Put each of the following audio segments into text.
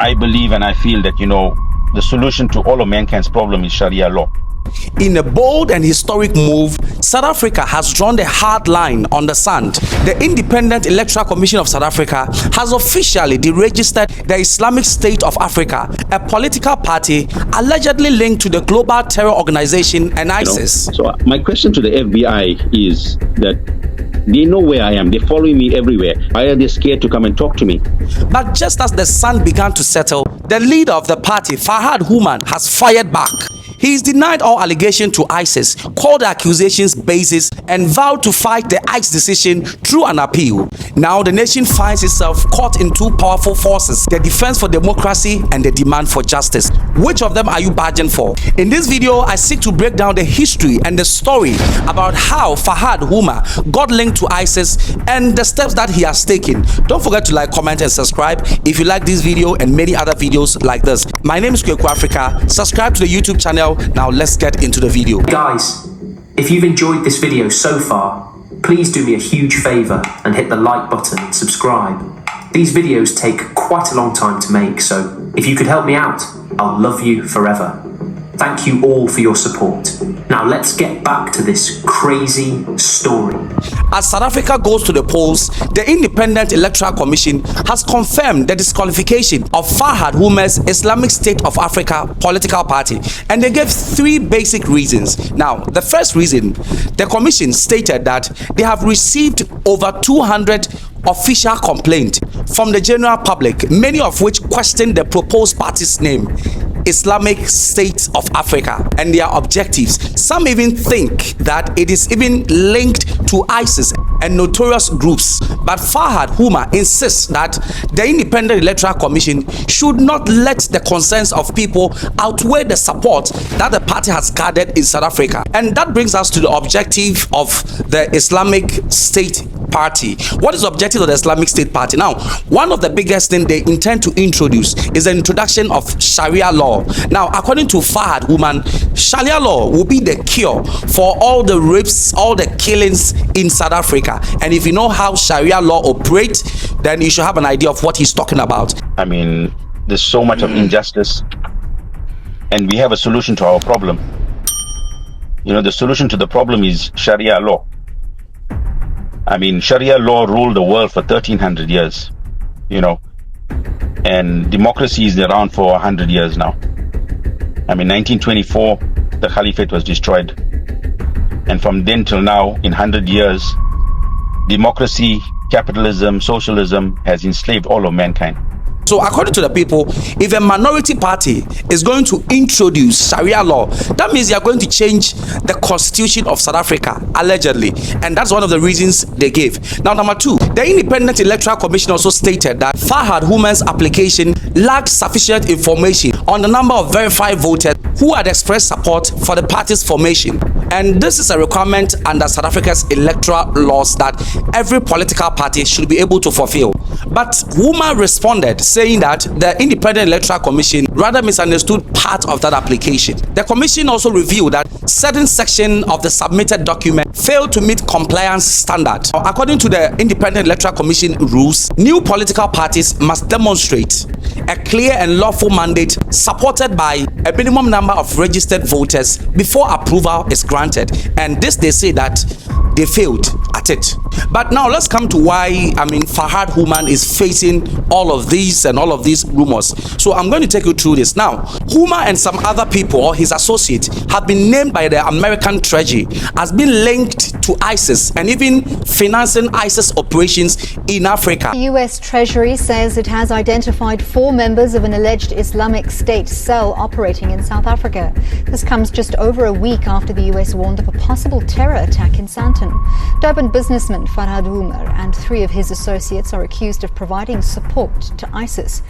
I believe and I feel that, the solution to all of mankind's problem is Sharia law. In a bold and historic move, South Africa has drawn the hard line on the sand. The Independent Electoral Commission of South Africa has officially deregistered the Islamic State of Africa, a political party allegedly linked to the global terror organization and ISIS. So my question to the FBI is that they know where I am. They're following me everywhere. Why are they scared to come and talk to me? But just as the sun began to settle, the leader of the party, Farhad Hoomer, has fired back. He is denied all allegation to ISIS, called the accusations baseless, and vowed to fight the ICE decision through an appeal. Now the nation finds itself caught in two powerful forces, the defense for democracy and the demand for justice. Which of them are you bargaining for? In this video, I seek to break down the history and the story about how Farhad Hoomer got linked to ISIS and the steps that he has taken. Don't forget to like, comment, and subscribe if you like this video and many other videos like this. My name is Kweku Africa. Subscribe to the YouTube channel. Now let's get into the video. Guys, if you've enjoyed this video so far, please do me a huge favor and hit the like button and subscribe. These videos take quite a long time to make, so if you could help me out, I'll love you forever. Thank you all for your support. Now let's get back to this crazy story. As South Africa goes to the polls, the Independent Electoral Commission has confirmed the disqualification of Farhad Hoomer's Islamic State of Africa political party, and they gave three basic reasons. Now, the first reason, the commission stated that they have received over 200 official complaints from the general public, many of which question the proposed party's name, Islamic State of Africa, and their objectives. Some even think that it is even linked to ISIS and notorious groups. But Farhad Hoomer insists that the Independent Electoral Commission should not let the concerns of people outweigh the support that the party has gathered in South Africa. And that brings us to the objective of the Islamic State Party. What is the objective of the Islamic State Party? Now, one of the biggest things they intend to introduce is the introduction of Sharia law. Now, according to Farhad Hoomer, Sharia law will be the cure for all the rapes, all the killings in South Africa. And if you know how Sharia law operates, then you should have an idea of what he's talking about. I mean, there's so much of injustice, and we have a solution to our problem. The solution to the problem is Sharia law. I mean, Sharia law ruled the world for 1300 years, and democracy is around for 100 years now. I mean, 1924, the Caliphate was destroyed. And from then till now, in 100 years, democracy, capitalism, socialism has enslaved all of mankind. So according to the people, if a minority party is going to introduce Sharia law, that means they are going to change the constitution of South Africa, allegedly. And that's one of the reasons they gave. Now, number two, the Independent Electoral Commission also stated that Farhad Hoomer's application lacks sufficient information on the number of verified voters who had expressed support for the party's formation. And this is a requirement under South Africa's electoral laws that every political party should be able to fulfill. But Hoomer responded, saying that the Independent Electoral Commission rather misunderstood part of that application. The commission also revealed that certain sections of the submitted document failed to meet compliance standards. According to the Independent Electoral Commission rules, new political parties must demonstrate a clear and lawful mandate supported by a minimum number of registered voters before approval is granted. And this, they say that they failed at it. But now let's come to why, Farhad Hoomer is facing all of these and all of these rumors. So I'm going to take you through this. Now, Hoomer and some other people or his associates have been named by the American Treasury as being linked to ISIS and even financing ISIS operations in Africa. The US Treasury says it has identified 4 members of an alleged Islamic State cell operating in South Africa. This comes just over a week after the US warned of a possible terror attack in Sandton. Durban businessman Farhad Hoomer and 3 of his associates are accused of providing support to ISIS.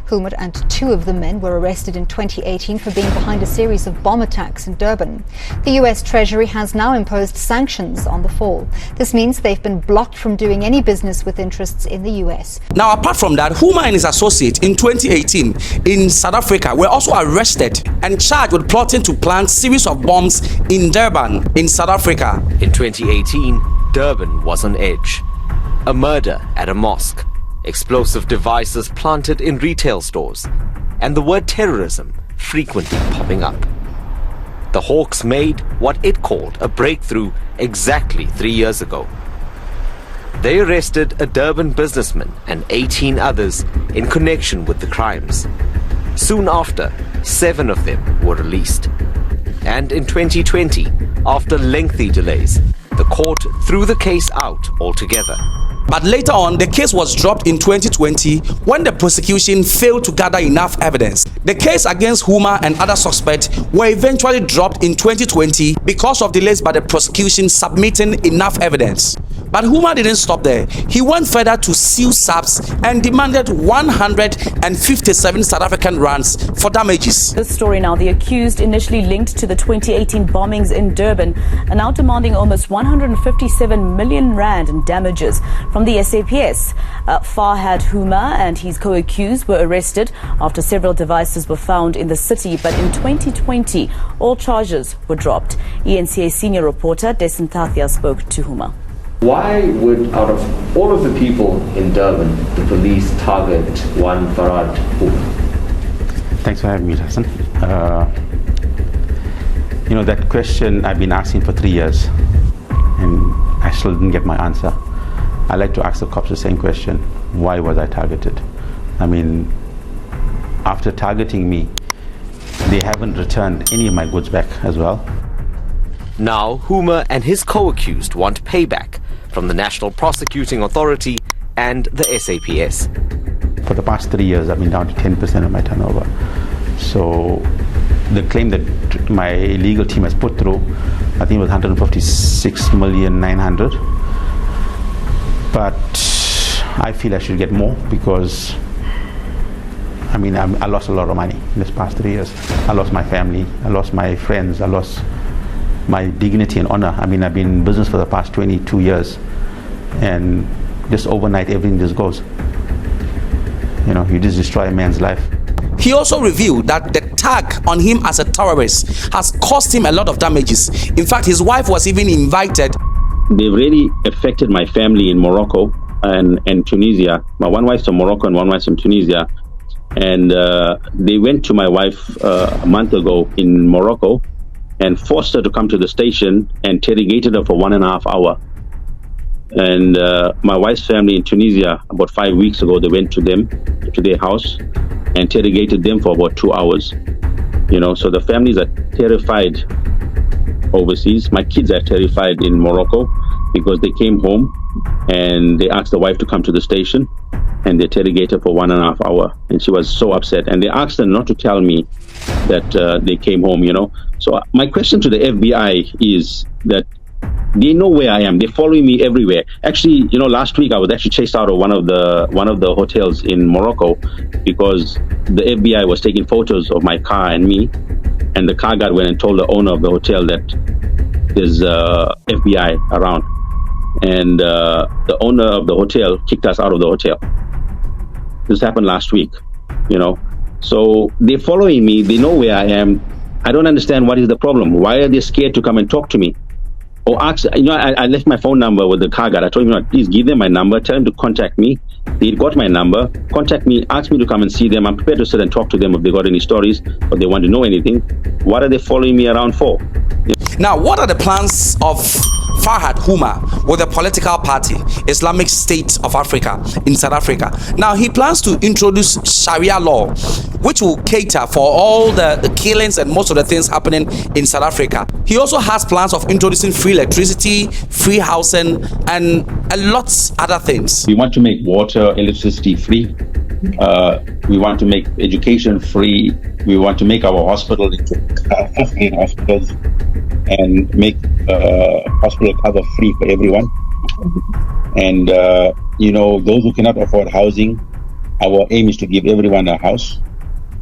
Hoomer and 2 of the men were arrested in 2018 for being behind a series of bomb attacks in Durban. The US Treasury has now imposed sanctions on the 4. This means they've been blocked from doing any business with interests in the US. Now, apart from that, Hoomer and his associate in 2018 in South Africa were also arrested and charged with plotting to plant series of bombs in Durban in South Africa. In 2018, Durban was on edge. A murder at a mosque, explosive devices planted in retail stores, and the word terrorism frequently popping up. The Hawks made what it called a breakthrough exactly 3 years ago. They arrested a Durban businessman and 18 others in connection with the crimes. Soon after, 7 of them were released. And in 2020, after lengthy delays, the court threw the case out altogether. But later on, the case was dropped in 2020 when the prosecution failed to gather enough evidence. The case against Hoomer and other suspects were eventually dropped in 2020 because of delays by the prosecution submitting enough evidence. But Hoomer didn't stop there. He went further to sue SAPS and demanded 157 South African rands for damages. This story now, the accused initially linked to the 2018 bombings in Durban are now demanding almost 157 million rand in damages from the SAPS. Farhad Hoomer and his co-accused were arrested after several devices were found in the city, but in 2020, all charges were dropped. ENCA senior reporter Desan Tathia spoke to Hoomer. Why would, out of all of the people in Durban, the police target one Farhad Hoomer? Thanks for having me, Hassan. That question I've been asking for 3 years, and I still didn't get my answer. I like to ask the cops the same question: why was I targeted? I mean, after targeting me, they haven't returned any of my goods back as well. Now, Hoomer and his co-accused want payback from the National Prosecuting Authority and the SAPS. For the past 3 years, I've been down to 10% of my turnover. So the claim that my legal team has put through, I think it was 156,900,000. But I feel I should get more because, I lost a lot of money in this past 3 years. I lost my family, I lost my friends, I lost my dignity and honor. I've been in business for the past 22 years, and just overnight everything just goes. You just destroy a man's life. He also revealed that the tag on him as a terrorist has cost him a lot of damages. In fact, his wife was even invited. They've really affected my family in Morocco and Tunisia. My one wife's from Morocco and one wife's from Tunisia. And they went to my wife a month ago in Morocco and forced her to come to the station and interrogated her for 1.5 hours. And my wife's family in Tunisia, about 5 weeks ago, they went to their house and interrogated them for about 2 hours. So the families are terrified overseas. My kids are terrified in Morocco because they came home and they asked the wife to come to the station and they interrogated her for 1.5 hours. And she was so upset. And they asked her not to tell me that they came home, So my question to the FBI is that they know where I am. They're following me everywhere. Actually, last week I was actually chased out of one of the hotels in Morocco because the FBI was taking photos of my car and me, and the car guard went and told the owner of the hotel that there's FBI around, and the owner of the hotel kicked us out of the hotel. This happened last week, So they're following me. They know where I am. I don't understand what is the problem. Why are they scared to come and talk to me? Or ask, I left my phone number with the car guard. I told him, please give them my number, tell them to contact me. They got my number, contact me, ask me to come and see them. I'm prepared to sit and talk to them if they got any stories or they want to know anything. What are they following me around for? Now, what are the plans of Farhad Hoomer with the political party Islamic State of Africa in South Africa? Now, he plans to introduce Sharia law, which will cater for all the killings and most of the things happening in South Africa. He also has plans of introducing free electricity, free housing, and a lot other things. We want to make water, electricity free. We want to make education free. We want to make our hospital into 15 hospitals and make hospital cover free for everyone. And those who cannot afford housing, our aim is to give everyone a house.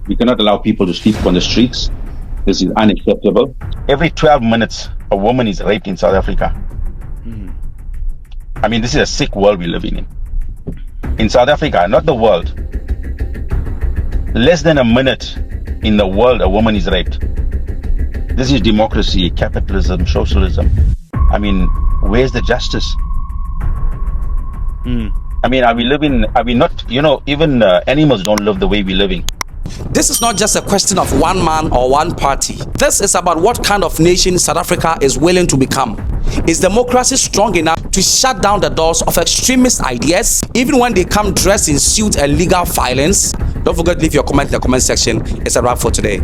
We cannot allow people to sleep on the streets. This is unacceptable. Every 12 minutes, a woman is raped in South Africa. This is a sick world we're living in. In South Africa, not the world. Less than a minute in the world, a woman is raped. This is democracy, capitalism, socialism. Where's the justice? I mean, are we not, even animals don't live the way we're living. This is not just a question of one man or one party. This is about what kind of nation South Africa is willing to become. Is democracy strong enough to shut down the doors of extremist ideas, even when they come dressed in suit and legal violence? Don't forget to leave your comment in the comment section. It's a wrap for today.